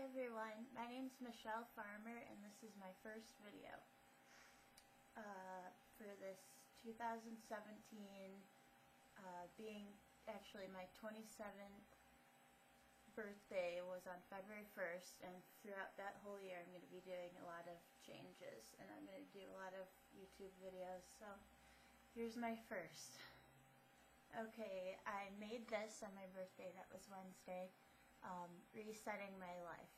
Hi everyone, my name is Michelle Farmer and this is my first video for this 2017 being actually my 27th birthday was on February 1st, and throughout that whole year I'm going to be doing a lot of changes and I'm going to do a lot of YouTube videos, so here's my first. Okay, I made this on my birthday, that was Wednesday. Resetting my life.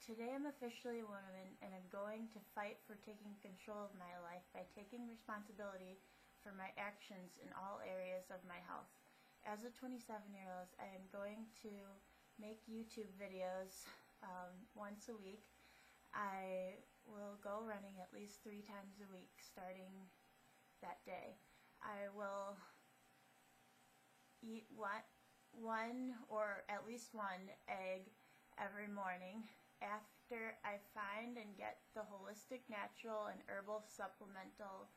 Today I'm officially a woman and I'm going to fight for taking control of my life by taking responsibility for my actions in all areas of my health. As a 27-year-old, I am going to make YouTube videos once a week. I will go running at least 3 times a week starting that day. I will eat one or at least one egg every morning after I find and get the holistic, natural, and herbal supplemental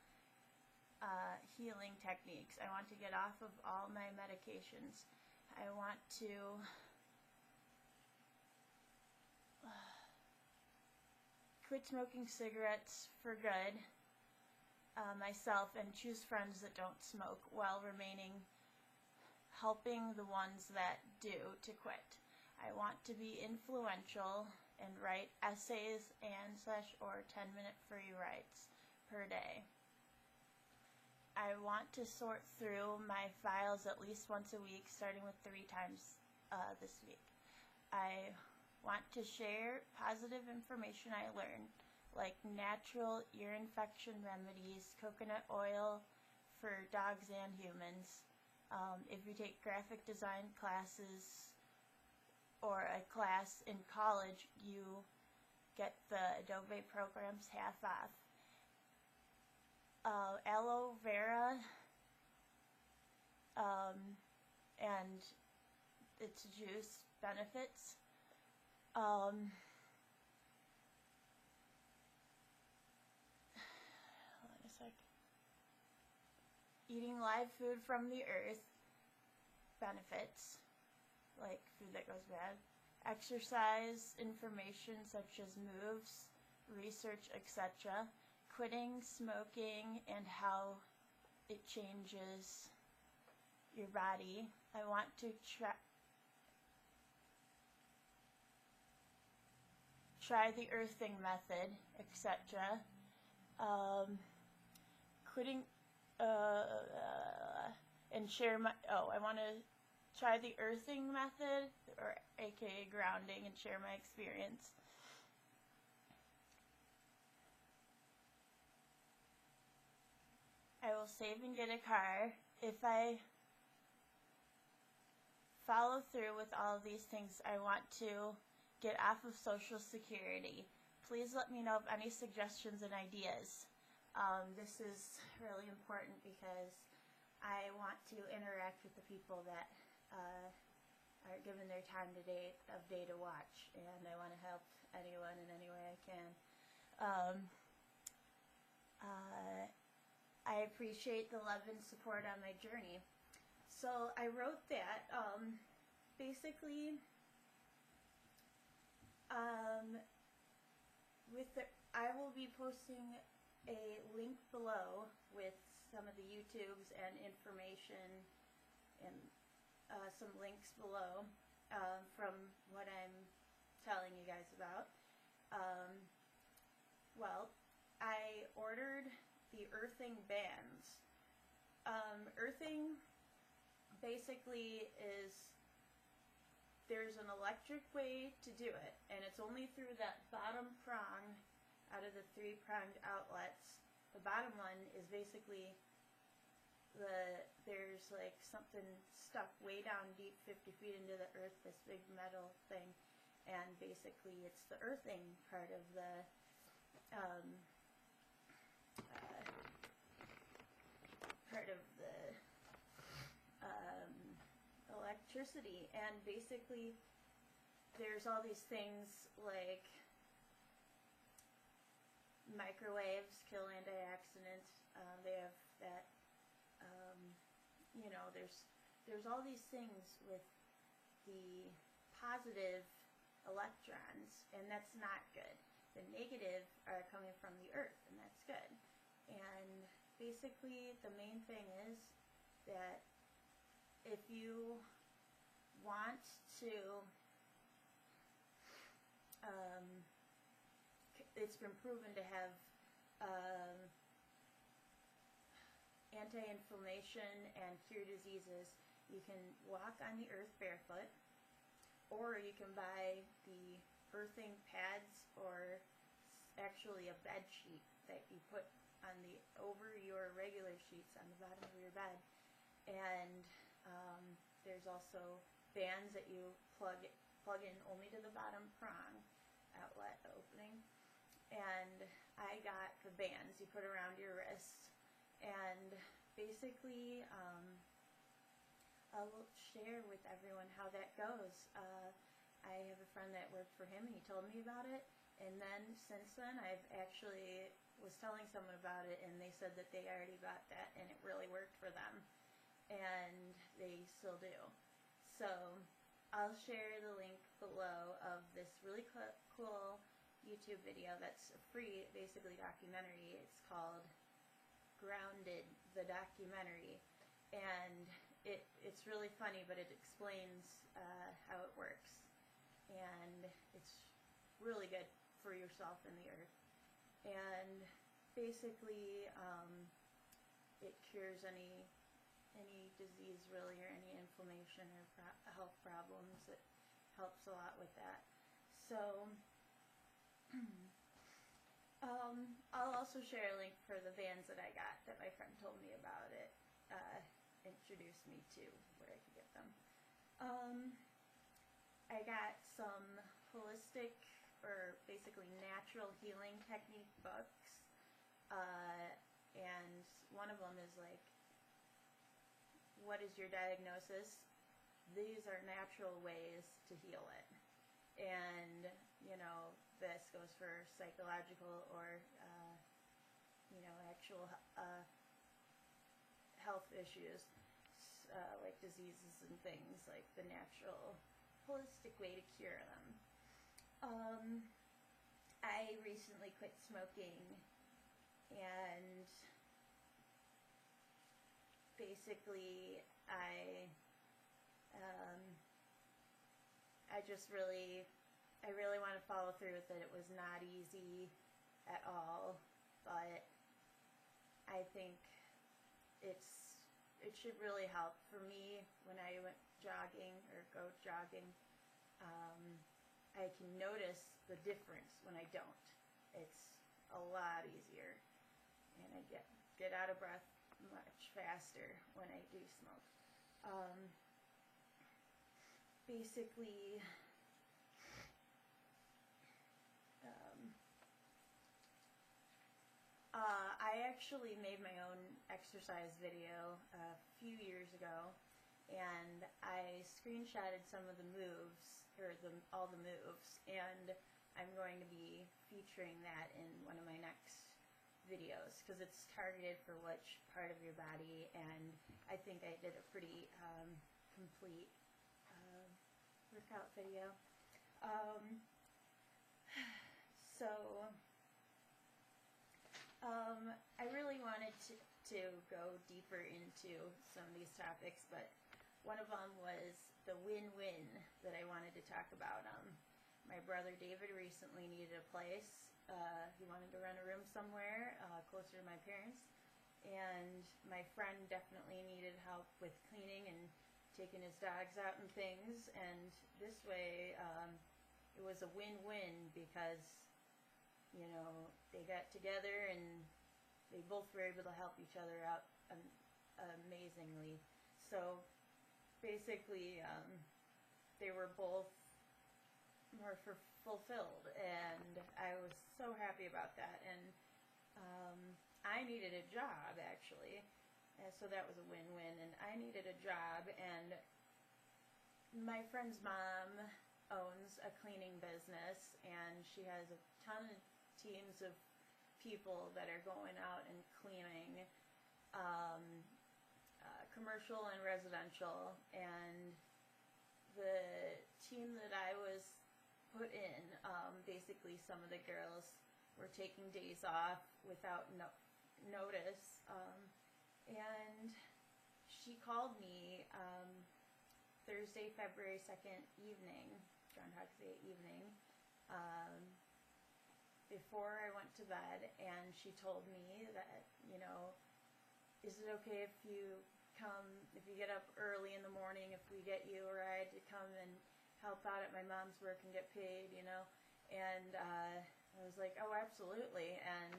healing techniques. I want to get off of all my medications. I want to quit smoking cigarettes for good myself and choose friends that don't smoke while remaining helping the ones that do to quit. I want to be influential and write essays and/or 10-minute free writes per day. I want to sort through my files at least once a week, starting with 3 times this week. I want to share positive information I learned, like natural ear infection remedies, coconut oil for dogs and humans. If you take graphic design classes or a class in college, you get the Adobe programs half off. Aloe vera and its juice benefits. Hold on a sec. Eating live food from the earth benefits, like food that goes bad. Exercise information such as moves, research, etc. Quitting smoking and how it changes your body. I want to try the earthing method, etc. Quitting and share my, I want to try the earthing method, or aka grounding, and share my experience. I will save and get a car. If I follow through with all of these things, I want to get off of Social Security. Please let me know of any suggestions and ideas. This is really important because I want to interact with the people that are given their time of day to watch, and I want to help anyone in any way I can. I appreciate the love and support on my journey. So I wrote that basically I will be posting a link below with some of the YouTubes and information and some links below from what I'm telling you guys about. Well, I ordered the earthing bands. Earthing basically is, there's an electric way to do it, and it's only through that bottom prong out of the 3-pronged outlets. The bottom one is basically there's like something stuck way down deep 50 feet into the earth, this big metal thing, and basically it's the earthing part of the electricity. And basically there's all these things like microwaves kill antioxidants. They have that, you know, there's all these things with the positive electrons, and that's not good. The negative are coming from the earth, and that's good. And basically the main thing is that if you want to, it's been proven to have anti-inflammation and cure diseases. You can walk on the earth barefoot, or you can buy the earthing pads, or actually a bed sheet that you put on the over your regular sheets on the bottom of your bed. And there's also bands that you plug in only to the bottom prong outlet opening. And I got the bands you put around your wrists, and basically I'll share with everyone how that goes. I have a friend that worked for him, and he told me about it, and then since then I've actually was telling someone about it, and they said that they already got that and it really worked for them, and they still do. So I'll share the link below of this really cool YouTube video that's a free, basically, documentary. It's called Grounded, the documentary, and it's really funny, but it explains how it works, and it's really good for yourself and the earth. And basically it cures any disease really, or any inflammation or health problems. It helps a lot with that. So I'll also share a link for the bands that I got that my friend told me about it, introduced me to where I could get them. I got some holistic, or basically natural healing technique books, and one of them is like, what is your diagnosis? These are natural ways to heal it. And, you know, this goes for psychological or, you know, actual health issues, like diseases and things, like the natural, holistic way to cure them. I recently quit smoking, and basically I really want to follow through with it. It was not easy at all, but I think it should really help. For me, when I went jogging or go jogging, I can notice the difference when I don't. It's a lot easier, and I get out of breath much faster when I do smoke. Basically, I actually made my own exercise video a few years ago, and I screenshotted some of the moves, or all the moves, and I'm going to be featuring that in one of my next videos, because it's targeted for which part of your body, and I think I did a pretty complete workout video. I really wanted to go deeper into some of these topics, but one of them was the win-win that I wanted to talk about. My brother David recently needed a place. He wanted to rent a room somewhere closer to my parents, and my friend definitely needed help with cleaning and taking his dogs out and things, and this way it was a win-win, because, you know, they got together and they both were able to help each other out amazingly. So basically they were both more fulfilled, and I was so happy about that. And I needed a job, actually, and so that was a win-win. And I needed a job, and my friend's mom owns a cleaning business, and she has a ton of teams of people that are going out and cleaning, commercial and residential. And the team that I was put in. Basically, some of the girls were taking days off without notice, and she called me Thursday, February 2nd evening, Groundhog's Day evening, before I went to bed, and she told me that, you know, is it okay if you get up early in the morning, if we get you a ride to come and help out at my mom's work and get paid, you know? And I was like, oh, absolutely. And,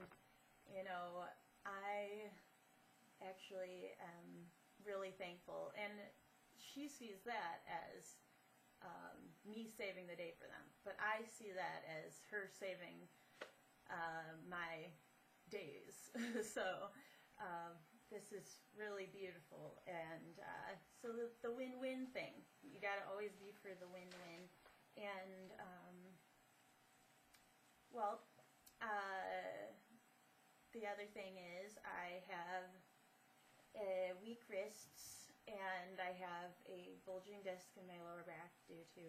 you know, I actually am really thankful. And she sees that as me saving the day for them. But I see that as her saving my days. So this is really beautiful. And so the win-win thing. You got to always be for the win-win. And, well, the other thing is I have weak wrists, and I have a bulging disc in my lower back due to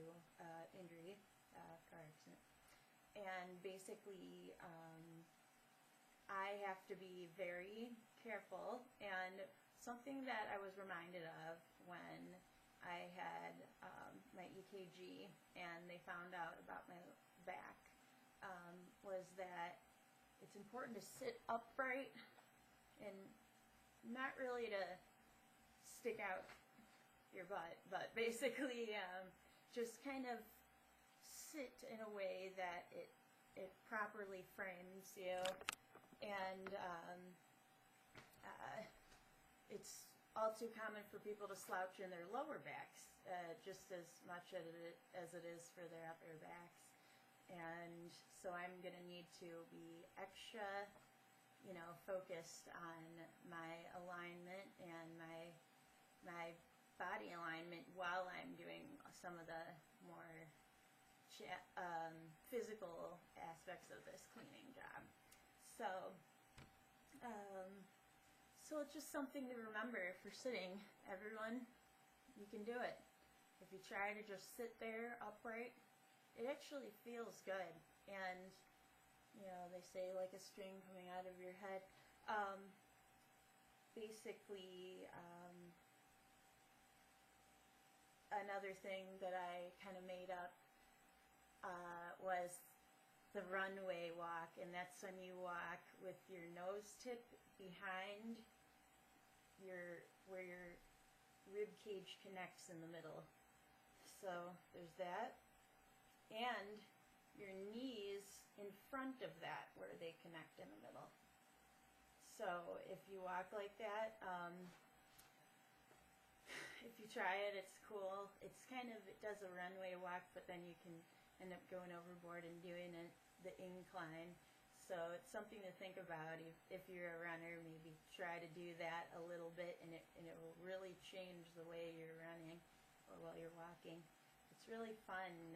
injury, car accident. And basically, I have to be very careful, and something that I was reminded of when I had my EKG and they found out about my back was that it's important to sit upright and not really to stick out your butt, but basically just kind of sit in a way that it properly frames you. And it's all too common for people to slouch in their lower backs just as much as it is for their upper backs. And so I'm going to need to be extra, you know, focused on my alignment and my body alignment while I'm doing some of the more physical aspects of this cleaning job. So it's just something to remember for sitting. Everyone, you can do it. If you try to just sit there upright, it actually feels good. And, you know, they say like a string coming out of your head. Basically, another thing that I kind of made up was the runway walk, and that's when you walk with your nose tip behind where your rib cage connects in the middle. So there's that, and your knees in front of that where they connect in the middle. So if you walk like that, if you try it, it's cool. It's kind of, it does a runway walk, but then you can end up going overboard and doing the incline. So it's something to think about. If you're a runner, maybe try to do that a little bit, and it will really change the way you're running or while you're walking. It's really funny,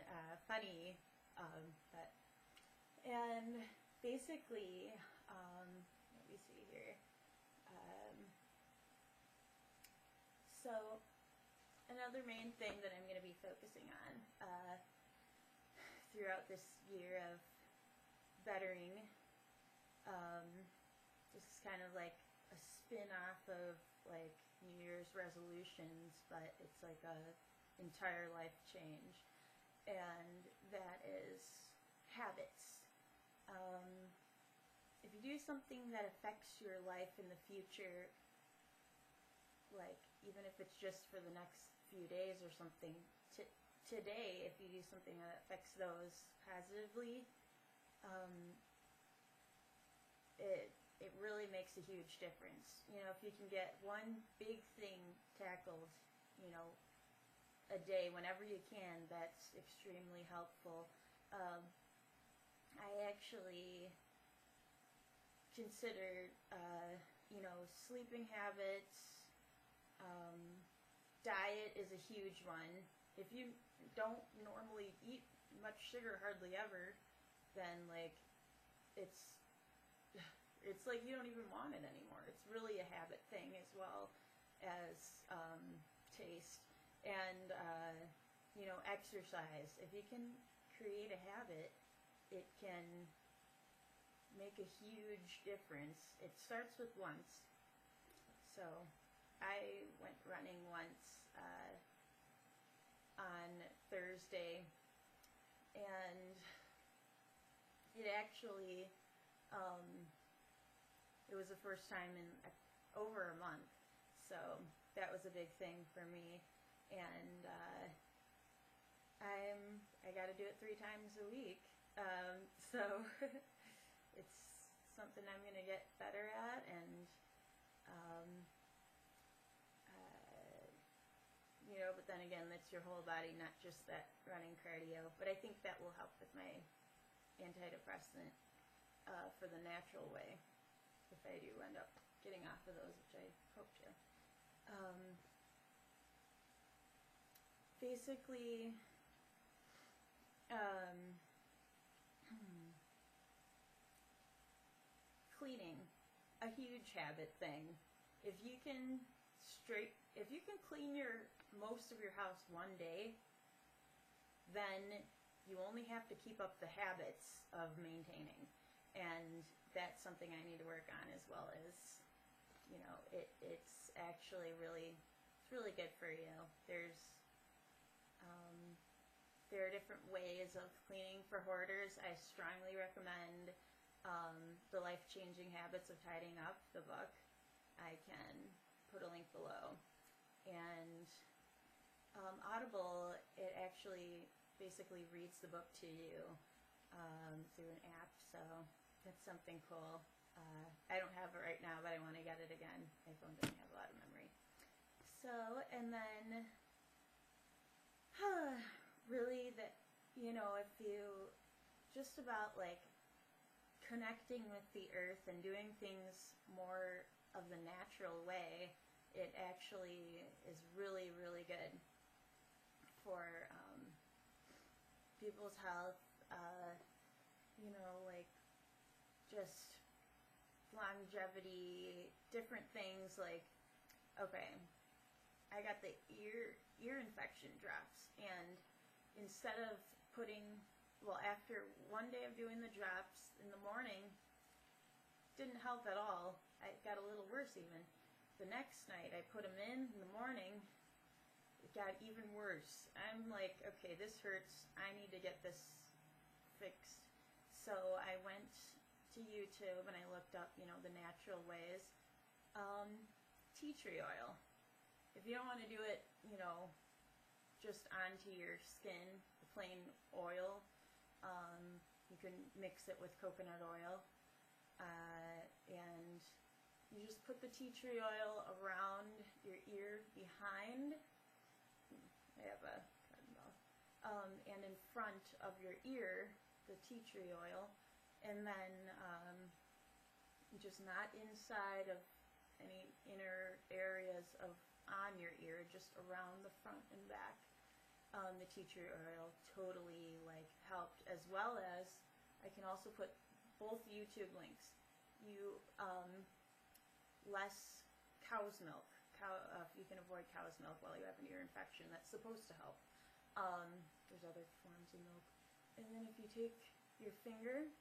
and basically, let me see here. So another main thing that I'm going to be focusing on throughout this year of bettering, this is kind of like a spin-off of like New Year's resolutions, but it's like a entire life change, and that is habits. If you do something that affects your life in the future, like even if it's just for the next few days or something, today, if you do something that affects those positively, it really makes a huge difference. You know, if you can get one big thing tackled, you know, a day, whenever you can, that's extremely helpful. I actually consider, you know, sleeping habits, diet is a huge one. If you don't normally eat much sugar hardly ever, then like it's like you don't even want it anymore. It's really a habit thing as well as taste. And you know, exercise. If you can create a habit, it can make a huge difference. It starts with once. So I went running once on Thursday, and it actually, it was the first time in over a month, so that was a big thing for me, and I got to do it 3 times a week, so it's something I'm going to get better at, and you know, but then again, that's your whole body, not just that running cardio. But I think that will help with my antidepressant for the natural way, if I do end up getting off of those, which I hope to. Basically, cleaning, a huge habit thing. If you can clean most of your house one day, then you only have to keep up the habits of maintaining, and that's something I need to work on, as well as, you know, it's actually really good for you. There are different ways of cleaning for hoarders. I strongly recommend The Life-Changing Habits of Tidying Up, the book. I can put a link below. And Audible, it actually basically reads the book to you through an app, so that's something cool. I don't have it right now, but I want to get it again. My phone doesn't have a lot of memory. So, and then really, that, you know, if you just about like connecting with the earth and doing things more of the natural way, it actually is really good for people's health, you know, like just longevity, different things. Like, okay, I got the ear infection drops, and instead of putting, well, after one day of doing the drops in the morning, didn't help at all. It got a little worse even. The next night I put them in the morning, it got even worse. I'm like, okay, this hurts. I need to get this fixed. So I went to YouTube and I looked up, you know, the natural ways. Tea tree oil. If you don't want to do it, you know, just onto your skin, the plain oil, you can mix it with coconut oil, and you just put the tea tree oil around your ear behind. I have a cotton ball. And in front of your ear, the tea tree oil, and then just not inside of any inner areas of on your ear, just around the front and back. The tea tree oil totally like helped, as well as I can also put both YouTube links. Less cow's milk. You can avoid cow's milk while you have an ear infection. That's supposed to help. There's other forms of milk. And then if you take your finger,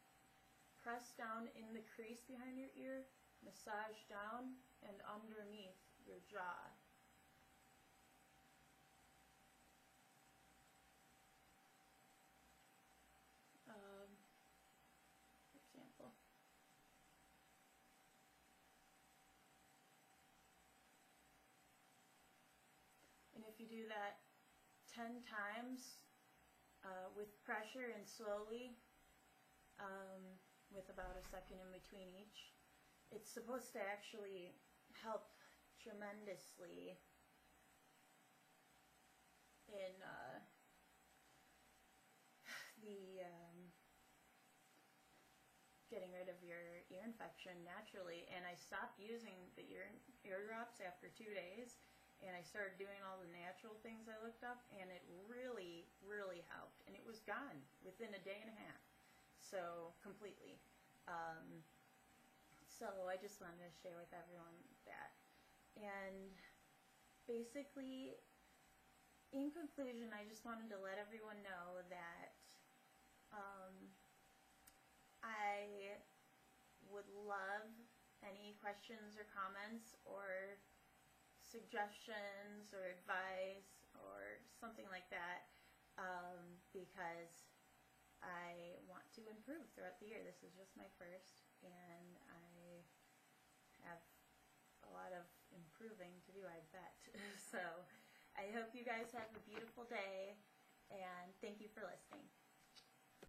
press down in the crease behind your ear, massage down and underneath your jaw. For example. And if you do that 10 times with pressure and slowly, with about a second in between each, it's supposed to actually help tremendously in getting rid of your ear infection naturally. And I stopped using the ear drops after 2 days, and I started doing all the natural things I looked up, and it really helped. And it was gone within a day and a half. So, completely. So I just wanted to share with everyone that. And basically, in conclusion, I just wanted to let everyone know that would love any questions or comments or suggestions or advice or something like that, because I want to improve throughout the year. This is just my first, and I have a lot of improving to do, I bet. So I hope you guys have a beautiful day, and thank you for listening.